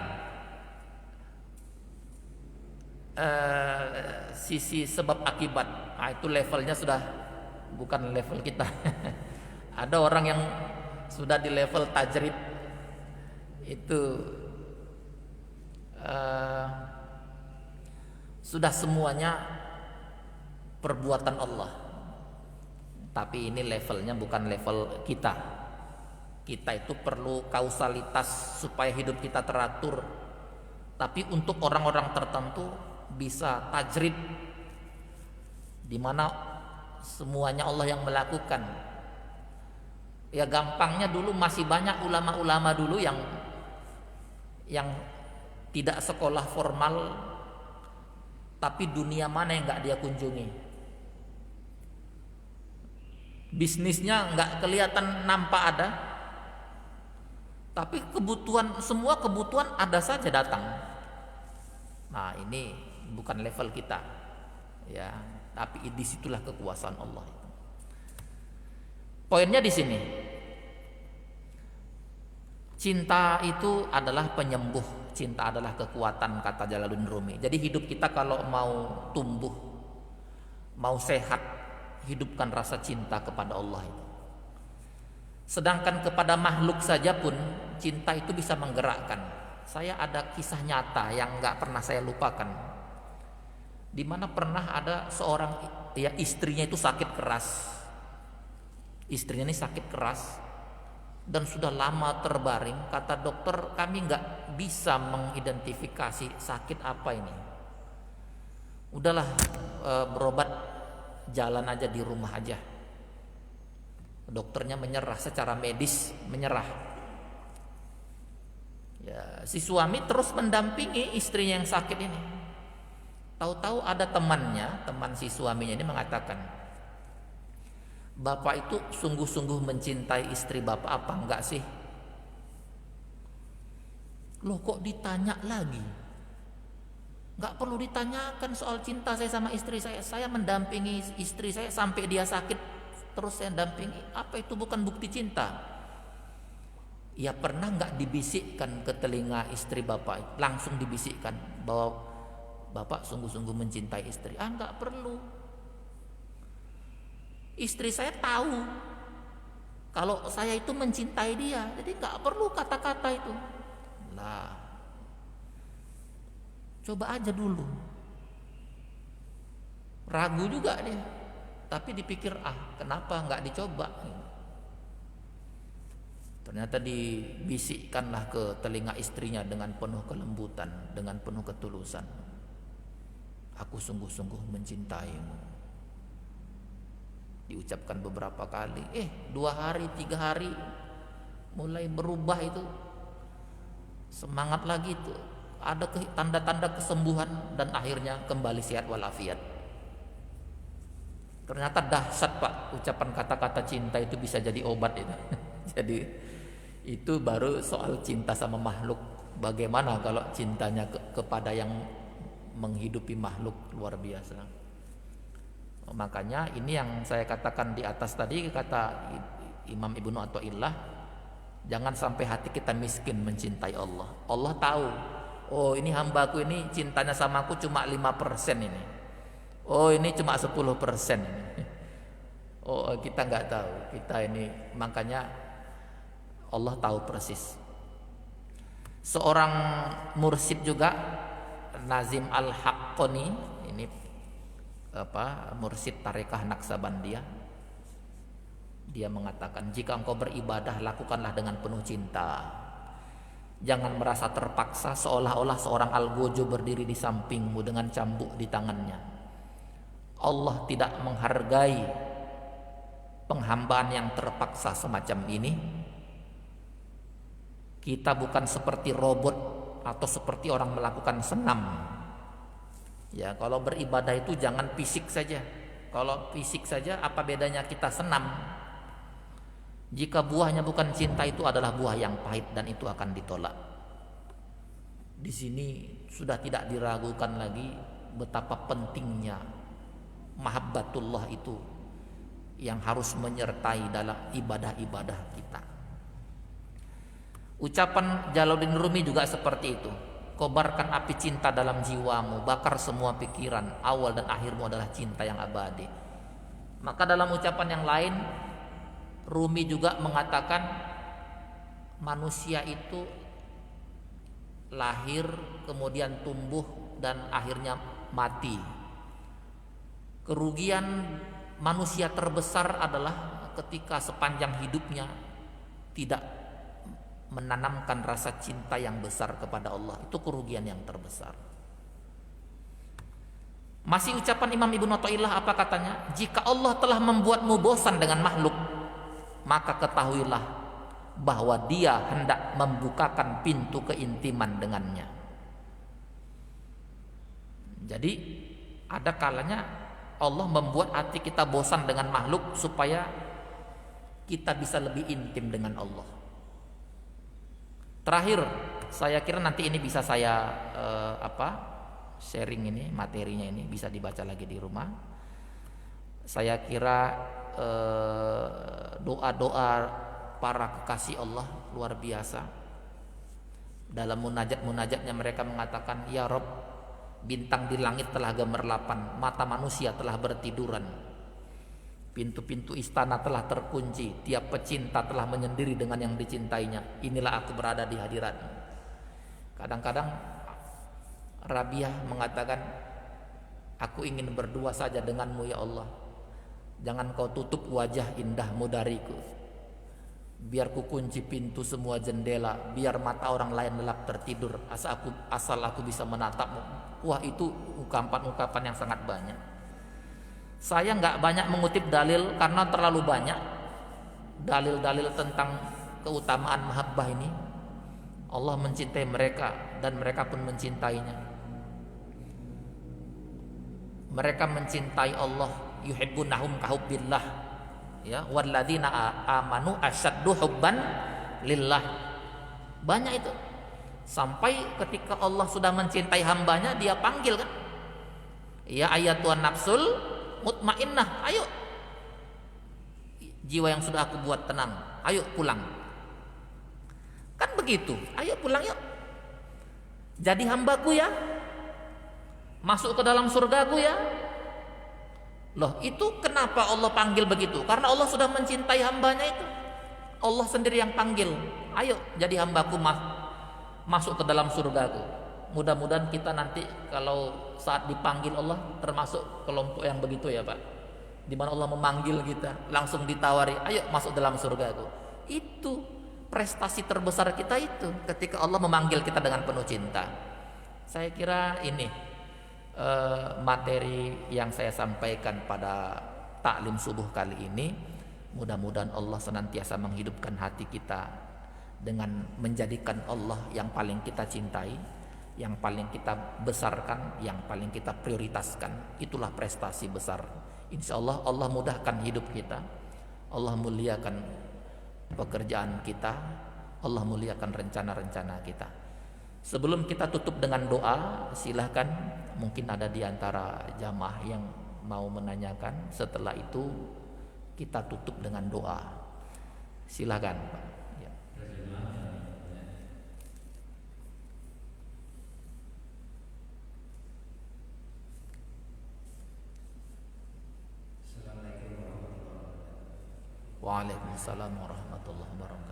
sisi sebab akibat. Nah, itu levelnya sudah bukan level kita. Ada orang yang sudah di level tajrid itu sudah semuanya perbuatan Allah. Tapi ini levelnya bukan level kita. Kita itu perlu kausalitas supaya hidup kita teratur. Tapi untuk orang-orang tertentu bisa tajrid, di mana semuanya Allah yang melakukan. Ya gampangnya dulu masih banyak ulama-ulama dulu yang tidak sekolah formal, tapi dunia mana yang nggak dia kunjungi. Bisnisnya nggak kelihatan nampak ada, tapi semua kebutuhan ada saja datang. Nah ini bukan level kita, ya. Tapi disitulah kekuasaan Allah. Poinnya di sini, cinta itu adalah penyembuh, cinta adalah kekuatan, kata Jalaluddin Rumi. Jadi hidup kita kalau mau tumbuh, mau sehat, hidupkan rasa cinta kepada Allah itu. Sedangkan kepada makhluk saja pun cinta itu bisa menggerakkan. Saya ada kisah nyata yang nggak pernah saya lupakan. Di mana pernah ada seorang ya istrinya itu sakit keras. Istrinya ini sakit keras dan sudah lama terbaring. Kata dokter, kami nggak bisa mengidentifikasi sakit apa ini. Udahlah, berobat jalan aja di rumah aja. Dokternya menyerah, secara medis menyerah. Ya, si suami terus mendampingi istrinya yang sakit ini. Tahu-tahu ada temannya, teman si suaminya ini mengatakan, bapak itu sungguh-sungguh mencintai istri bapak apa enggak sih? Loh kok ditanya lagi? Enggak perlu ditanyakan soal cinta saya sama istri saya. Saya mendampingi istri saya sampai dia sakit, terus saya dampingi. Apa itu bukan bukti cinta? Ya pernah enggak dibisikkan ke telinga istri bapak? Langsung dibisikkan bahwa bapak sungguh-sungguh mencintai istri. Enggak perlu. Istri saya tahu kalau saya itu mencintai dia, jadi enggak perlu kata-kata itu. Lah, coba aja dulu. Ragu juga dia, tapi dipikir kenapa enggak dicoba? Ternyata dibisikkanlah ke telinga istrinya dengan penuh kelembutan, dengan penuh ketulusan. Aku sungguh-sungguh mencintaimu. Diucapkan beberapa kali. 2 hari, 3 hari mulai berubah itu. Semangat lagi itu. Ada tanda-tanda kesembuhan dan akhirnya kembali sehat walafiat. Ternyata dahsyat Pak, ucapan kata-kata cinta itu bisa jadi obat itu. Jadi itu baru soal cinta sama makhluk. Bagaimana kalau cintanya kepada yang menghidupi makhluk, luar biasa. Makanya ini yang saya katakan di atas tadi, kata Imam Ibnu Athaillah, jangan sampai hati kita miskin mencintai Allah. Allah tahu, oh ini hambaku ini cintanya sama aku cuma 5% ini. Oh ini cuma 10% ini. Oh kita nggak tahu, kita ini, makanya Allah tahu persis. Seorang mursyid juga, Nazim Al-Haqqani, ini mursyid tarekah Naqsabandiyah, dia mengatakan, jika engkau beribadah lakukanlah dengan penuh cinta. Jangan merasa terpaksa seolah-olah seorang algojo berdiri di sampingmu dengan cambuk di tangannya. Allah tidak menghargai penghambaan yang terpaksa semacam ini, kita bukan seperti robot atau seperti orang melakukan senam. Ya, kalau beribadah itu jangan fisik saja. Kalau fisik saja apa bedanya kita senam? Jika buahnya bukan cinta, itu adalah buah yang pahit dan itu akan ditolak. Di sini sudah tidak diragukan lagi betapa pentingnya mahabbatullah itu yang harus menyertai dalam ibadah-ibadah kita. Ucapan Jalaluddin Rumi juga seperti itu. Kobarkan api cinta dalam jiwamu, bakar semua pikiran, awal dan akhirmu adalah cinta yang abadi. Maka dalam ucapan yang lain, Rumi juga mengatakan manusia itu lahir, kemudian tumbuh dan akhirnya mati. Kerugian manusia terbesar adalah ketika sepanjang hidupnya tidak menanamkan rasa cinta yang besar kepada Allah. Itu kerugian yang terbesar. Masih ucapan Imam Ibnu Athaillah, apa katanya? Jika Allah telah membuatmu bosan dengan makhluk, maka ketahuilah bahwa Dia hendak membukakan pintu keintiman dengannya. Jadi ada kalanya Allah membuat hati kita bosan dengan makhluk supaya kita bisa lebih intim dengan Allah. Terakhir, saya kira nanti ini bisa saya sharing ini, materinya ini bisa dibaca lagi di rumah. Saya kira doa-doa para kekasih Allah luar biasa. Dalam munajat-munajatnya mereka mengatakan, ya Rob, bintang di langit telah gemerlapan, mata manusia telah bertiduran, pintu-pintu istana telah terkunci, tiap pecinta telah menyendiri dengan yang dicintainya. Inilah aku berada di hadiratmu. Kadang-kadang Rabiah mengatakan, aku ingin berdua saja denganmu ya Allah. Jangan kau tutup wajah indahmu dariku. Biar ku kunci pintu semua jendela, biar mata orang lain lelap tertidur, asal aku bisa menatapmu. Wah, itu ungkapan-ungkapan yang sangat banyak. Saya nggak banyak mengutip dalil karena terlalu banyak dalil-dalil tentang keutamaan mahabbah ini. Allah mencintai mereka dan mereka pun mencintainya. Mereka mencintai Allah, yuhibbunahum kahubbillah. Ya, walladzina amanu asyaddu hubban lillah. Banyak itu. Sampai ketika Allah sudah mencintai hambanya, Dia panggil kan? Ya ayyatuhan nafsul mutmainnah, ayo jiwa yang sudah aku buat tenang, ayo pulang. Kan begitu, ayo pulang yuk, jadi hambaku ya, masuk ke dalam surgaku ya. Loh, itu kenapa Allah panggil begitu? Karena Allah sudah mencintai hambanya itu. Allah sendiri yang panggil, ayo jadi hambaku, masuk ke dalam surgaku. Mudah-mudahan kita nanti kalau saat dipanggil Allah termasuk kelompok yang begitu ya Pak, di mana Allah memanggil kita langsung ditawari, ayo masuk dalam surgaku. Itu prestasi terbesar kita itu, ketika Allah memanggil kita dengan penuh cinta. Saya kira ini materi yang saya sampaikan pada taklim subuh kali ini. Mudah-mudahan Allah senantiasa menghidupkan hati kita dengan menjadikan Allah yang paling kita cintai, yang paling kita besarkan, yang paling kita prioritaskan. Itulah prestasi besar. Insya Allah Allah mudahkan hidup kita, Allah muliakan pekerjaan kita, Allah muliakan rencana-rencana kita. Sebelum kita tutup dengan doa, silahkan, mungkin ada di antara jamaah yang mau menanyakan. Setelah itu kita tutup dengan doa. Silahkan Pak. Ya. Waalaikumsalam warahmatullahi wabarakatuh.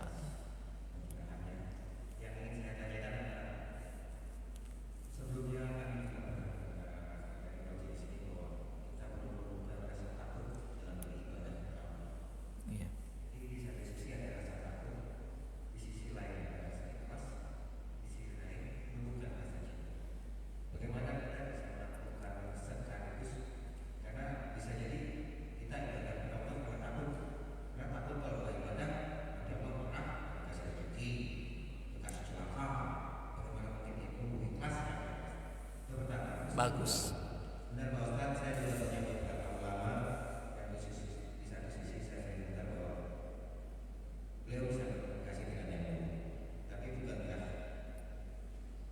Iya. Bagus. Benar Pak Ustadz, saya juga punya beberapa ulama yang di satu sisi saya minta bahwa beliau bisa berkomunikasi dengan yang lain. Tapi bukankah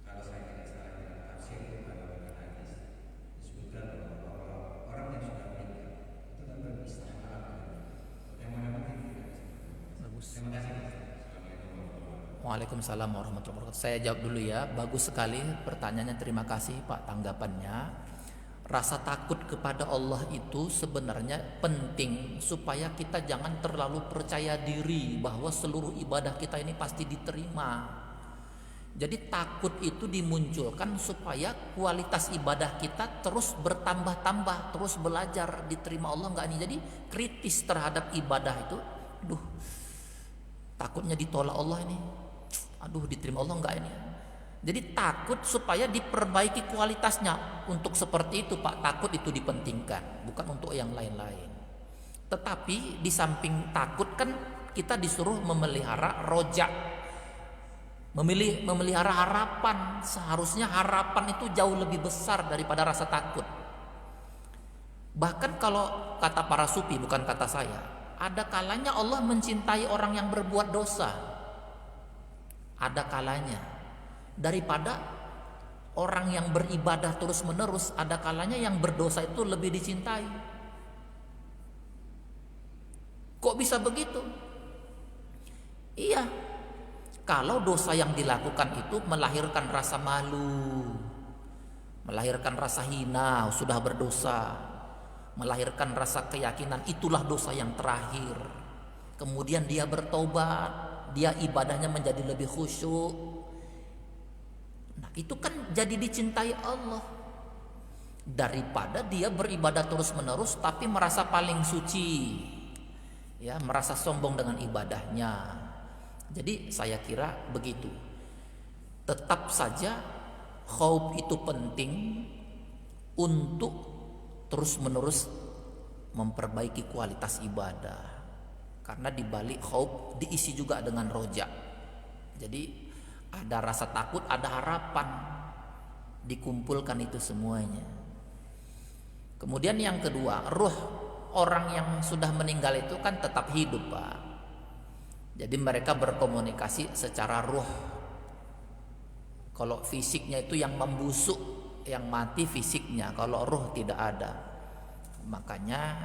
kalau saya tidak salah dalam tafsir atau hadis disebutkan bahwa orang yang sudah meninggal itu kan beristighfar. Yang mana mungkin tidak bisa. Bagus. Terima kasih. Assalamualaikum warahmatullahi wabarakatuh. Waalaikumsalam warahmatullahi wabarakatuh. Saya jawab dulu ya. Bagus sekali pertanyaannya. Terima kasih Pak tanggapannya. Rasa takut kepada Allah itu sebenarnya penting supaya kita jangan terlalu percaya diri bahwa seluruh ibadah kita ini pasti diterima. Jadi takut itu dimunculkan supaya kualitas ibadah kita terus bertambah-tambah, terus belajar diterima Allah enggak nih. Jadi kritis terhadap ibadah itu. Aduh, takutnya ditolak Allah ini. Aduh, diterima Allah enggak ini. Jadi takut supaya diperbaiki kualitasnya. Untuk seperti itu Pak, takut itu dipentingkan, bukan untuk yang lain-lain. Tetapi di samping takut kan kita disuruh memelihara roja, memelihara harapan. Seharusnya harapan itu jauh lebih besar daripada rasa takut. Bahkan kalau kata para sufi, bukan kata saya, ada kalanya Allah mencintai orang yang berbuat dosa. Ada kalanya. Daripada orang yang beribadah terus menerus, ada kalanya yang berdosa itu lebih dicintai. Kok bisa begitu? Iya, kalau dosa yang dilakukan itu melahirkan rasa malu, melahirkan rasa hina, sudah berdosa, melahirkan rasa keyakinan itulah dosa yang terakhir. Kemudian dia bertobat, dia ibadahnya menjadi lebih khusyuk. Nah, itu kan jadi dicintai Allah daripada dia beribadah terus-menerus tapi merasa paling suci, ya, merasa sombong dengan ibadahnya. Jadi saya kira begitu. Tetap saja khauf itu penting untuk terus-menerus memperbaiki kualitas ibadah. Karena di balik khauf diisi juga dengan roja. Jadi ada rasa takut, ada harapan, dikumpulkan itu semuanya. Kemudian yang kedua, ruh orang yang sudah meninggal itu kan tetap hidup Pak. Jadi mereka berkomunikasi secara ruh. Kalau fisiknya itu yang membusuk, yang mati fisiknya, kalau ruh tidak ada. Makanya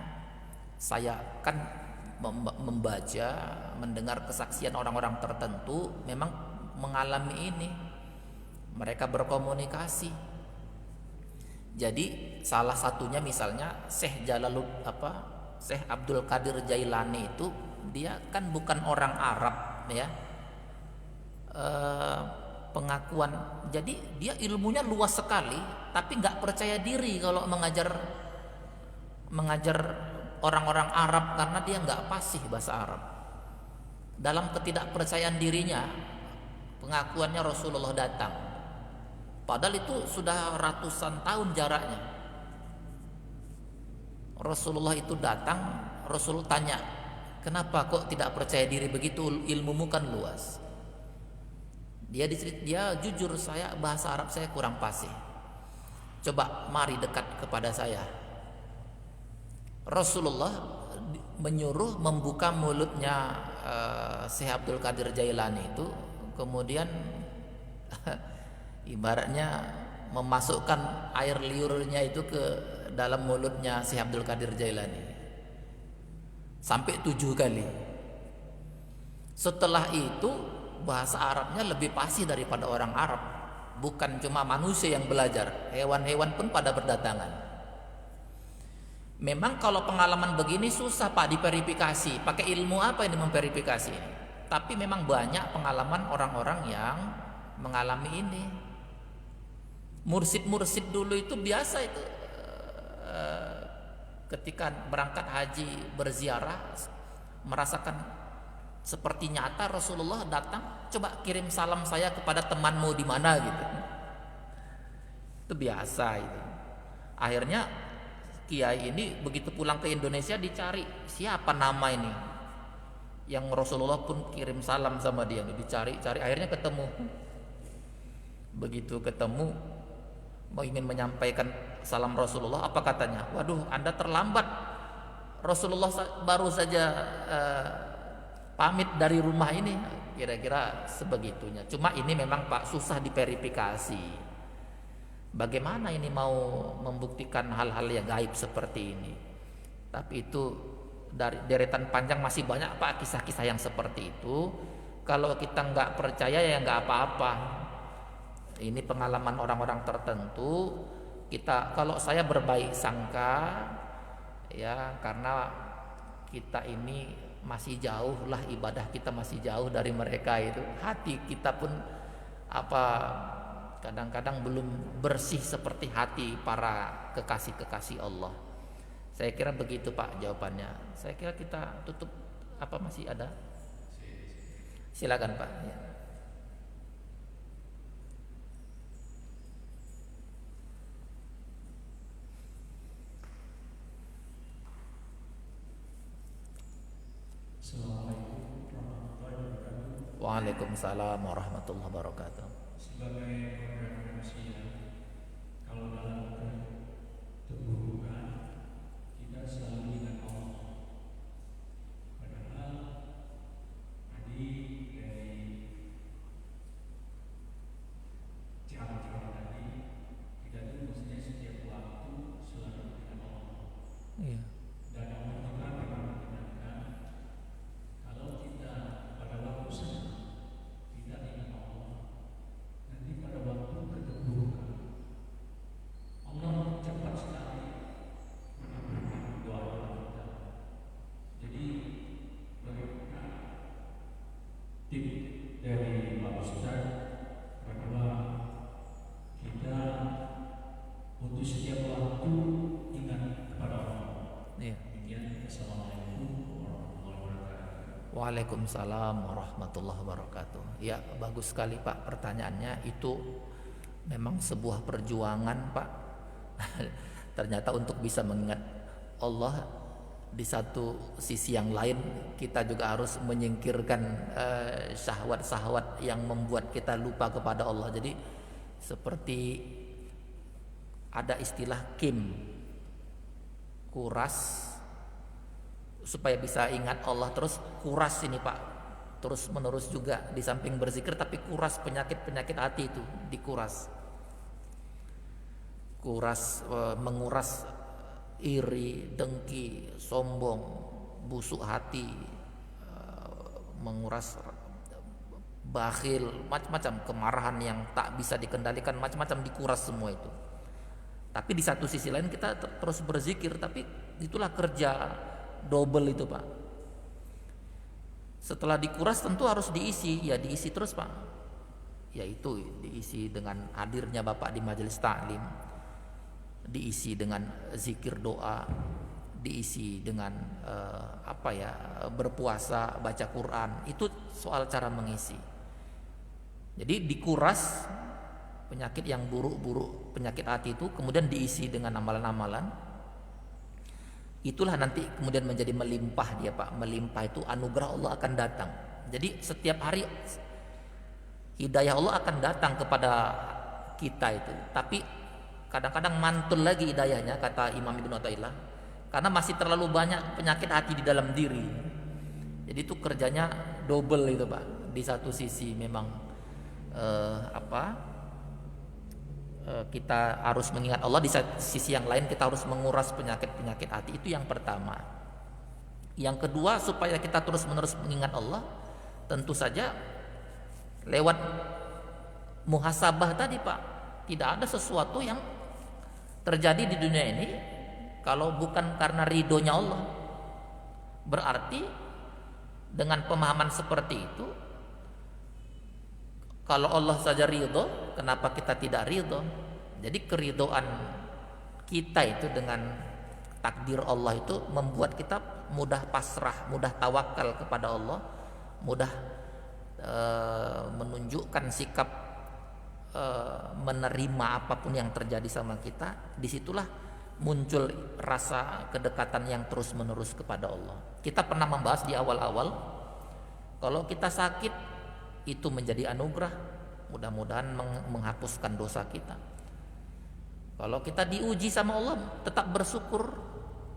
saya kan membaca, mendengar kesaksian orang-orang tertentu memang mengalami ini, mereka berkomunikasi. Jadi salah satunya misalnya Syekh Abdul Qadir Jailani itu dia kan bukan orang Arab ya, pengakuan. Jadi dia ilmunya luas sekali, tapi nggak percaya diri kalau mengajar orang-orang Arab karena dia nggak fasih bahasa Arab. Dalam ketidakpercayaan dirinya, pengakuannya Rasulullah datang. Padahal itu sudah ratusan tahun jaraknya. Rasulullah itu datang, Rasul tanya, kenapa kok tidak percaya diri begitu, ilmumu kan luas. Dia jujur, saya bahasa Arab saya kurang fasih. Coba mari dekat kepada saya. Rasulullah menyuruh membuka mulutnya Syekh Abdul Qadir Jailani itu. Kemudian ibaratnya memasukkan air liurnya itu ke dalam mulutnya Syekh Abdul Qadir Jailani sampai 7 kali. Setelah itu bahasa Arabnya lebih fasih daripada orang Arab. Bukan cuma manusia yang belajar, hewan-hewan pun pada berdatangan. Memang kalau pengalaman begini susah Pak diverifikasi. Pakai ilmu apa ini memverifikasi? Tapi memang banyak pengalaman orang-orang yang mengalami ini. Mursid-mursid dulu itu biasa itu ketika berangkat haji berziarah merasakan seperti nyata Rasulullah datang, coba kirim salam saya kepada temanmu di mana gitu. Itu biasa itu. Akhirnya kiai ini begitu pulang ke Indonesia dicari siapa nama ini. Yang Rasulullah pun kirim salam sama dia, dicari-cari, akhirnya ketemu. Begitu ketemu, mau ingin menyampaikan salam Rasulullah, apa katanya? Waduh, Anda terlambat. Rasulullah baru saja pamit dari rumah ini. Kira-kira sebegitunya. Cuma ini memang Pak susah diverifikasi. Bagaimana ini mau membuktikan hal-hal yang gaib seperti ini? Tapi itu dari deretan panjang masih banyak Pak kisah-kisah yang seperti itu. Kalau kita nggak percaya ya nggak apa-apa. Ini pengalaman orang-orang tertentu. Kalau saya berbaik sangka, ya karena kita ini masih jauh lah, ibadah kita masih jauh dari mereka itu. Hati kita pun kadang-kadang belum bersih seperti hati para kekasih-kekasih Allah. Saya kira begitu Pak jawabannya. Saya kira kita tutup, masih ada? Silakan Pak. Ya. Assalamualaikum warahmatullahi wabarakatuh. Waalaikumsalam warahmatullahi wabarakatuh. Sebagai orang manusia, kalau dalam keburukan kita selalu ingat Allah. Padahal tadi dari cara-cara tadi kita itu mestinya setiap waktu selalu ingat Allah. Iya. Dan Allah juga pernah mengingatkan kalau kita pada waktu senang tidak ingat Allah, nanti pada waktu keterburukan Allah cepat sekali mengabulkan doa kita. Jadi bagaimana tip dari Pak Ustaz bahwa kita untuk setiap waktu ingat kepada Allah. Iya. Demikian, Assalamualaikum warahmatullahi wabarakatuh. Waalaikumsalam warahmatullahi wabarakatuh. Ya, bagus sekali Pak pertanyaannya. Itu memang sebuah perjuangan Pak. Ternyata untuk bisa mengingat Allah, di satu sisi yang lain kita juga harus menyingkirkan syahwat-syahwat yang membuat kita lupa kepada Allah. Jadi seperti ada istilah kuras, supaya bisa ingat Allah terus, kuras ini Pak, terus menerus juga di samping berzikir, tapi kuras penyakit hati itu, dikuras, menguras iri, dengki, sombong, busuk hati, menguras bakhil, macam-macam kemarahan yang tak bisa dikendalikan, macam-macam dikuras semua itu. Tapi di satu sisi lain kita terus berzikir, tapi itulah kerja double itu Pak. Setelah dikuras tentu harus diisi, ya diisi terus Pak. Yaitu diisi dengan hadirnya Bapak di majelis taklim, diisi dengan zikir doa, diisi dengan berpuasa, baca Quran. Itu soal cara mengisi. Jadi dikuras penyakit yang buruk-buruk, penyakit hati itu, kemudian diisi dengan amalan-amalan. Itulah nanti kemudian menjadi melimpah dia Pak. Melimpah itu anugerah Allah akan datang. Jadi setiap hari hidayah Allah akan datang kepada kita itu. Tapi kadang-kadang mantul lagi hidayahnya, kata Imam Ibnu Athaillah, karena masih terlalu banyak penyakit hati di dalam diri. Jadi itu kerjanya double itu Pak. Di satu sisi memang kita harus mengingat Allah, di sisi yang lain kita harus menguras penyakit-penyakit hati. Itu yang pertama. Yang kedua, supaya kita terus-menerus mengingat Allah, tentu saja lewat muhasabah tadi Pak. Tidak ada sesuatu yang terjadi di dunia ini kalau bukan karena ridhonya Allah. Berarti dengan pemahaman seperti itu, kalau Allah saja ridho, kenapa kita tidak ridho? Jadi keridhoan kita itu dengan takdir Allah itu membuat kita mudah pasrah, mudah tawakal kepada Allah, mudah menunjukkan sikap menerima apapun yang terjadi sama kita. Disitulah muncul rasa kedekatan yang terus menerus kepada Allah. Kita pernah membahas di awal-awal, kalau kita sakit itu menjadi anugerah, mudah-mudahan menghapuskan dosa kita. Kalau kita diuji sama Allah, tetap bersyukur.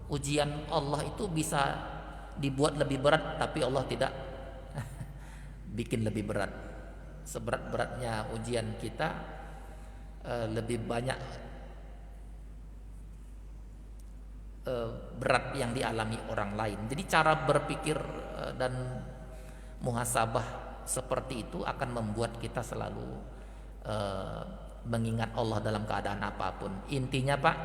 Ujian Allah itu bisa dibuat lebih berat, tapi Allah tidak bikin lebih berat. Seberat-beratnya ujian kita, lebih banyak berat yang dialami orang lain. Jadi cara berpikir dan muhasabah seperti itu akan membuat kita selalu mengingat Allah dalam keadaan apapun. Intinya Pak,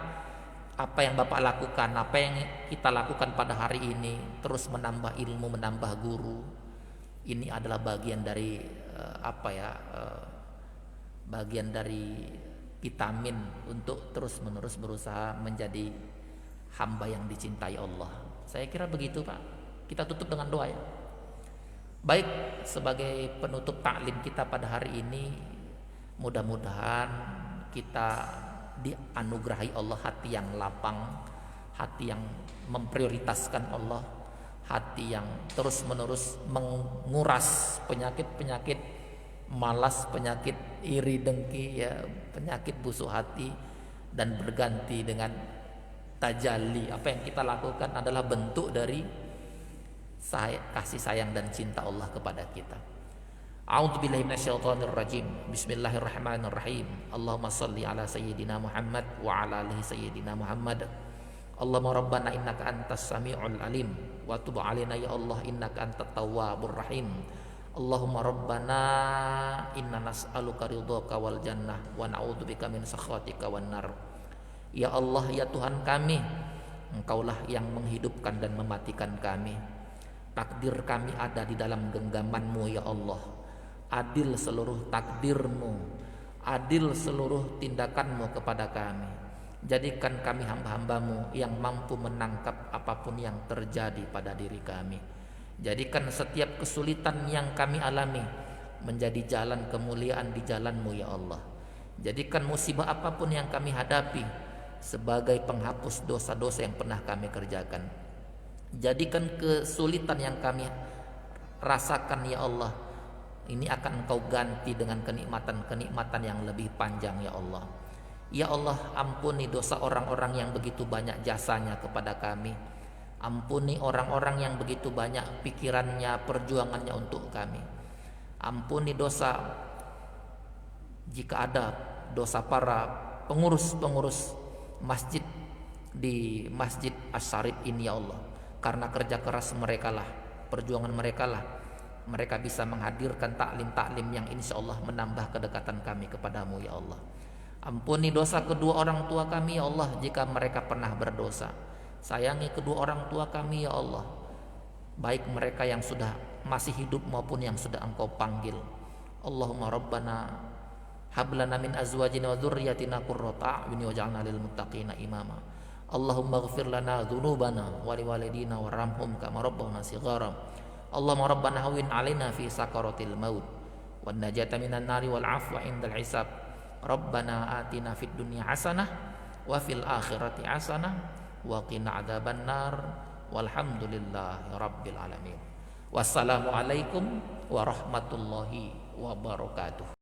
apa yang Bapak lakukan, apa yang kita lakukan pada hari ini, terus menambah ilmu, menambah guru, ini adalah bagian dari bagian dari vitamin untuk terus menerus berusaha menjadi hamba yang dicintai Allah. Saya kira begitu Pak. Kita tutup dengan doa ya. Baik, sebagai penutup taklim kita pada hari ini, mudah-mudahan kita dianugerahi Allah hati yang lapang, hati yang memprioritaskan Allah, hati yang terus-menerus menguras penyakit-penyakit malas, penyakit iri dengki ya, penyakit busuk hati, dan berganti dengan tajalli. Apa yang kita lakukan adalah bentuk dari kasih sayang dan cinta Allah kepada kita. A'udzubillahi minasyaitonirrajim. Bismillahirrahmanirrahim. Allahumma shalli ala sayyidina Muhammad wa ala alihi sayyidina Muhammad. Allahumma rabbana innaka antas sami'ul alim wa tub 'alaina ya Allah innaka antat tawwabur rahim. Allahumma rabbana inna nas'aluka ridhaka wal jannah wa na'udzubika min sakhatika wan nar. Ya Allah, ya Tuhan kami, Engkaulah yang menghidupkan dan mematikan kami. Takdir kami ada di dalam genggaman-Mu ya Allah. Adil seluruh takdir-Mu, adil seluruh tindakan-Mu kepada kami. Jadikan kami hamba-hamba-Mu yang mampu menangkap apapun yang terjadi pada diri kami. Jadikan setiap kesulitan yang kami alami menjadi jalan kemuliaan di jalan-Mu ya Allah. Jadikan musibah apapun yang kami hadapi sebagai penghapus dosa-dosa yang pernah kami kerjakan. Jadikan kesulitan yang kami rasakan ya Allah, ini akan Engkau ganti dengan kenikmatan-kenikmatan yang lebih panjang ya Allah. Ya Allah, ampuni dosa orang-orang yang begitu banyak jasanya kepada kami. Ampuni orang-orang yang begitu banyak pikirannya, perjuangannya untuk kami. Ampuni dosa, jika ada dosa para pengurus-pengurus masjid di Masjid Asy-Syarif ini ya Allah. Karena kerja keras mereka lah, perjuangan mereka lah, mereka bisa menghadirkan taklim-taklim yang insya Allah menambah kedekatan kami kepadamu ya Allah. Ampuni dosa kedua orang tua kami ya Allah jika mereka pernah berdosa. Sayangi kedua orang tua kami ya Allah, baik mereka yang sudah masih hidup maupun yang sudah Engkau panggil. Allahumma rabbana hablana min azwajina wa dzurriyyatina qurrata a'yun waj'alna lil muttaqina imama. Allahumma ighfir lana dzunubana wa liwalidina warhamhum kama rabbana shighara. Allahumma rabbana hawwin 'alaina fi sakaratil maut wan najata minan nari wal 'afwa 'indal hisab. Rabbana atina fid dunya hasanah wa fil akhirati hasanah wa qina adzabannar walhamdulillahi rabbil alamin. Wassalamu alaikum warahmatullahi wabarakatuh.